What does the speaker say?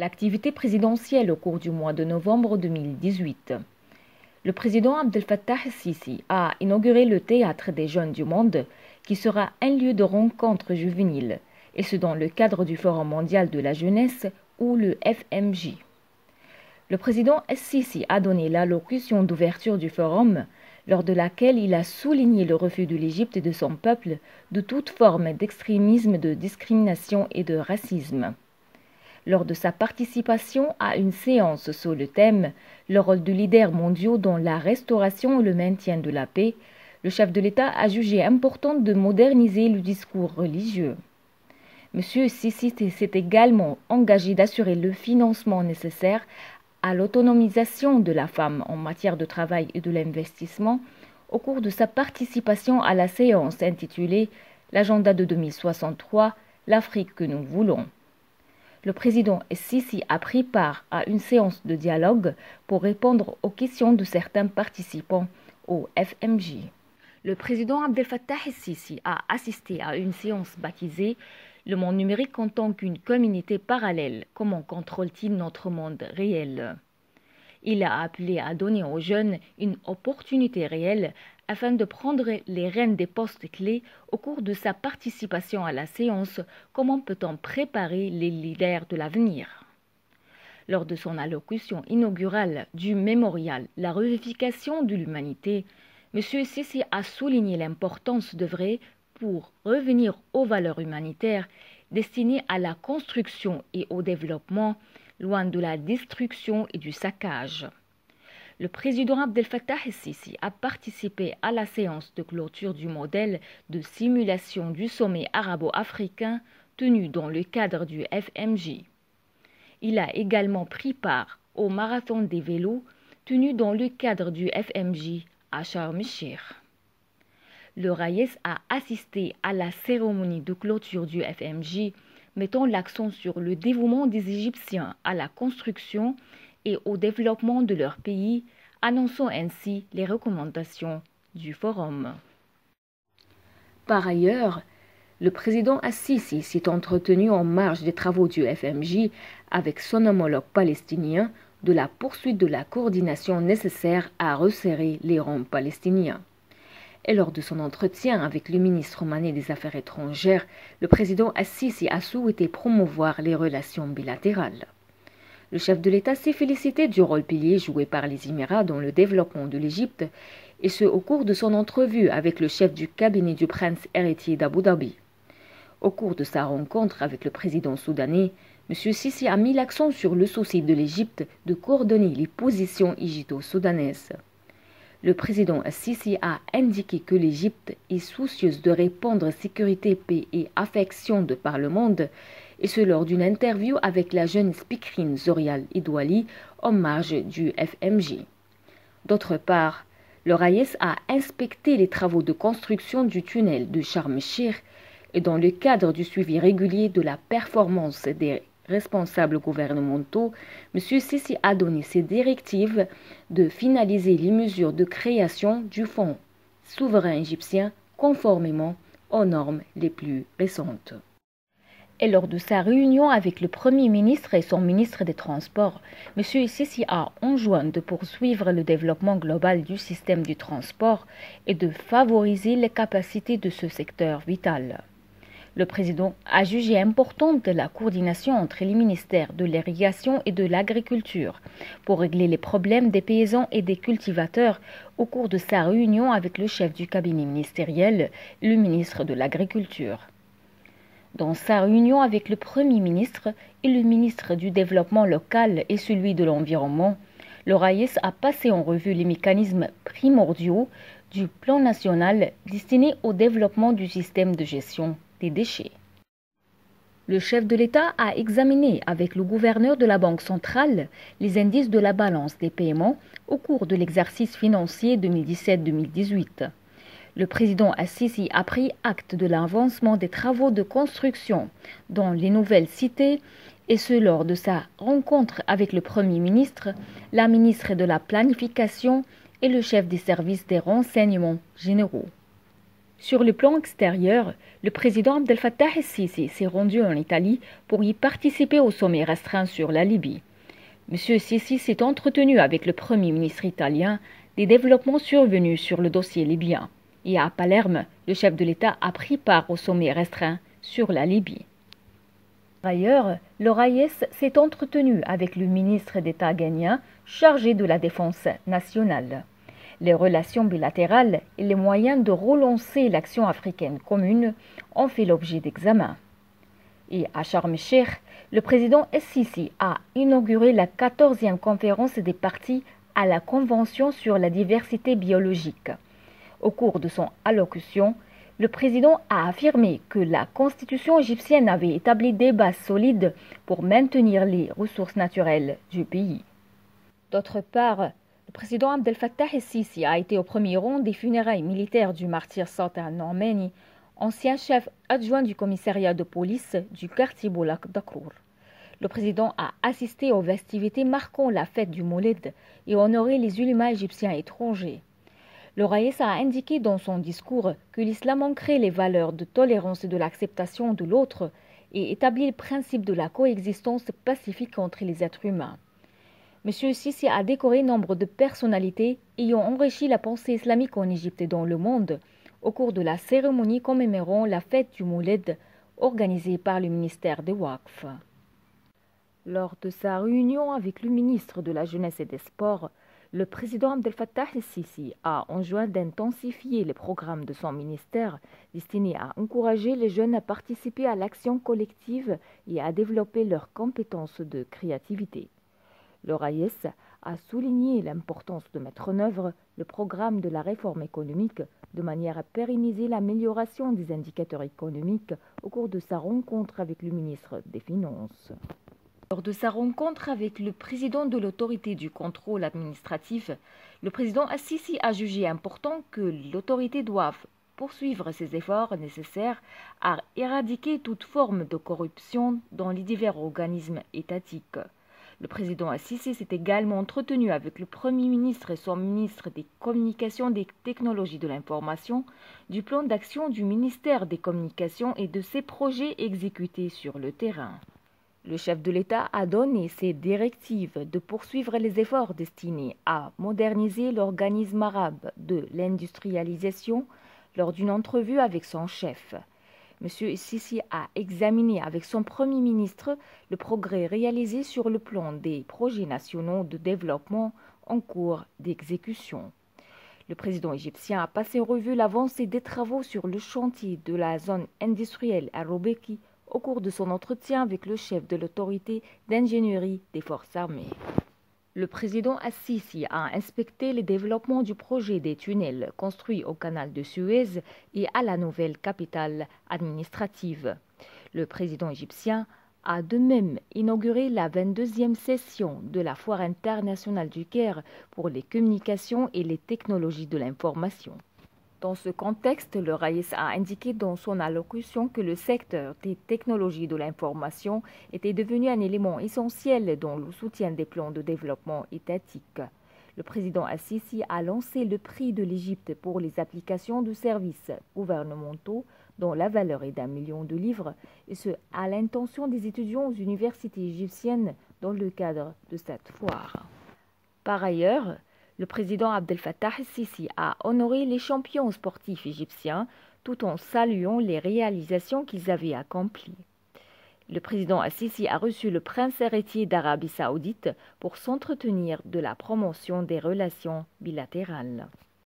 l'activité présidentielle au cours du mois de novembre 2018. Le président Abdel Fattah el-Sisi a inauguré le Théâtre des Jeunes du Monde, qui sera un lieu de rencontre juvénile, et ce dans le cadre du Forum mondial de la jeunesse ou le FMJ. Le président el-Sisi a donné l'allocution d'ouverture du forum, lors de laquelle il a souligné le refus de l'Égypte et de son peuple de toute forme d'extrémisme, de discrimination et de racisme. Lors de sa participation à une séance sur le thème « Le rôle de leaders mondiaux dans la restauration et le maintien de la paix », le chef de l'État a jugé important de moderniser le discours religieux. M. Sisi s'est également engagé d'assurer le financement nécessaire à l'autonomisation de la femme en matière de travail et de l'investissement au cours de sa participation à la séance intitulée « L'agenda de 2063, l'Afrique que nous voulons ». Le président el-Sisi a pris part à une séance de dialogue pour répondre aux questions de certains participants au FMJ. Le président Abdel Fattah el-Sisi a assisté à une séance baptisée « Le monde numérique en tant qu'une communauté parallèle, comment contrôle-t-il notre monde réel ?» Il a appelé à donner aux jeunes une opportunité réelle afin de prendre les rênes des postes clés au cours de sa participation à la séance. Comment peut-on préparer les leaders de l'avenir? Lors de son allocution inaugurale du mémorial « La revivification de l'humanité », M. Sisi a souligné l'importance d'œuvrer pour revenir aux valeurs humanitaires destinées à la construction et au développement, loin de la destruction et du saccage. Le président Abdel Fattah el-Sisi a participé à la séance de clôture du modèle de simulation du sommet arabo-africain tenu dans le cadre du FMJ. Il a également pris part au marathon des vélos tenu dans le cadre du FMJ à Sharm el-Sheikh. Le Raïs a assisté à la cérémonie de clôture du FMJ, mettant l'accent sur le dévouement des Égyptiens à la construction et au développement de leur pays, annonçant ainsi les recommandations du forum. Par ailleurs, le président el-Sisi s'est entretenu en marge des travaux du FMJ avec son homologue palestinien de la poursuite de la coordination nécessaire à resserrer les rangs palestiniens. Et lors de son entretien avec le ministre omanais des Affaires étrangères, le président el-Sisi a souhaité promouvoir les relations bilatérales. Le chef de l'État s'est félicité du rôle pilier joué par les Émirats dans le développement de l'Égypte, et ce au cours de son entrevue avec le chef du cabinet du prince héritier d'Abu Dhabi. Au cours de sa rencontre avec le président soudanais, M. Sisi a mis l'accent sur le souci de l'Égypte de coordonner les positions égypto-soudanaises. Le président el-Sisi a indiqué que l'Égypte est soucieuse de répondre sécurité, paix et affection de par le monde, et ce lors d'une interview avec la jeune speakerine Zorial Idouali en marge du FMJ. D'autre part, le Raïs a inspecté les travaux de construction du tunnel de Sharm el-Sheikh et dans le cadre du suivi régulier de la performance des responsables gouvernementaux, M. Sisi a donné ses directives de finaliser les mesures de création du fonds souverain égyptien conformément aux normes les plus récentes. Et lors de sa réunion avec le Premier ministre et son ministre des Transports, M. Sisi a enjoint de poursuivre le développement global du système du transport et de favoriser les capacités de ce secteur vital. Le président a jugé importante la coordination entre les ministères de l'irrigation et de l'agriculture pour régler les problèmes des paysans et des cultivateurs au cours de sa réunion avec le chef du cabinet ministériel, le ministre de l'Agriculture. Dans sa réunion avec le Premier ministre et le ministre du Développement local et celui de l'Environnement, le Raïs a passé en revue les mécanismes primordiaux du plan national destiné au développement du système de gestion des déchets. Le chef de l'État a examiné avec le gouverneur de la Banque centrale les indices de la balance des paiements au cours de l'exercice financier 2017-2018. Le président el-Sisi a pris acte de l'avancement des travaux de construction dans les nouvelles cités, et ce lors de sa rencontre avec le Premier ministre, la ministre de la Planification et le chef des services des renseignements généraux. Sur le plan extérieur, le président Abdel Fattah el-Sisi s'est rendu en Italie pour y participer au sommet restreint sur la Libye. M. Sisi s'est entretenu avec le Premier ministre italien des développements survenus sur le dossier libyen. Et à Palerme, le chef de l'État a pris part au sommet restreint sur la Libye. Par ailleurs, le Raïs s'est entretenu avec le ministre d'État ghanéen chargé de la défense nationale. Les relations bilatérales et les moyens de relancer l'action africaine commune ont fait l'objet d'examen. Et à Sharm el-Cheikh, le président el-Sisi a inauguré la 14e conférence des parties à la Convention sur la diversité biologique. Au cours de son allocution, le président a affirmé que la constitution égyptienne avait établi des bases solides pour maintenir les ressources naturelles du pays. D'autre part, le président Abdel Fattah el-Sisi a été au premier rang des funérailles militaires du martyr Sultan Nomeni, ancien chef adjoint du commissariat de police du quartier Boulak Dakour. Le président a assisté aux festivités marquant la fête du Moulid et honoré les ulémas égyptiens étrangers. Le Raïs a indiqué dans son discours que l'islam ancrait les valeurs de tolérance et de l'acceptation de l'autre et établit le principe de la coexistence pacifique entre les êtres humains. M. Sisi a décoré nombre de personnalités ayant enrichi la pensée islamique en Égypte et dans le monde au cours de la cérémonie commémorant la fête du Moulid organisée par le ministère des Waqf. Lors de sa réunion avec le ministre de la Jeunesse et des Sports, le président Abdel Fattah el-Sisi a enjoint d'intensifier les programmes de son ministère destinés à encourager les jeunes à participer à l'action collective et à développer leurs compétences de créativité. Le Raïs a souligné l'importance de mettre en œuvre le programme de la réforme économique de manière à pérenniser l'amélioration des indicateurs économiques au cours de sa rencontre avec le ministre des Finances. Lors de sa rencontre avec le président de l'autorité du contrôle administratif, le président el-Sisi a jugé important que l'autorité doive poursuivre ses efforts nécessaires à éradiquer toute forme de corruption dans les divers organismes étatiques. Le président el-Sisi s'est également entretenu avec le Premier ministre et son ministre des Communications et des Technologies de l'Information, du plan d'action du ministère des Communications et de ses projets exécutés sur le terrain. Le chef de l'État a donné ses directives de poursuivre les efforts destinés à moderniser l'organisme arabe de l'industrialisation lors d'une entrevue avec son chef. M. Sisi a examiné avec son Premier ministre le progrès réalisé sur le plan des projets nationaux de développement en cours d'exécution. Le président égyptien a passé en revue l'avancée des travaux sur le chantier de la zone industrielle à Robeki au cours de son entretien avec le chef de l'autorité d'ingénierie des forces armées. Le président el-Sisi a inspecté les développements du projet des tunnels construits au canal de Suez et à la nouvelle capitale administrative. Le président égyptien a de même inauguré la 22e session de la Foire internationale du Caire pour les communications et les technologies de l'information. Dans ce contexte, le Raïs a indiqué dans son allocution que le secteur des technologies de l'information était devenu un élément essentiel dans le soutien des plans de développement étatiques. Le président el-Sisi a lancé le prix de l'Égypte pour les applications de services gouvernementaux dont la valeur est d'1 million de livres, et ce à l'intention des étudiants aux universités égyptiennes dans le cadre de cette foire. Par ailleurs, le président Abdel Fattah el-Sisi a honoré les champions sportifs égyptiens tout en saluant les réalisations qu'ils avaient accomplies. Le président el-Sisi a reçu le prince héritier d'Arabie saoudite pour s'entretenir de la promotion des relations bilatérales.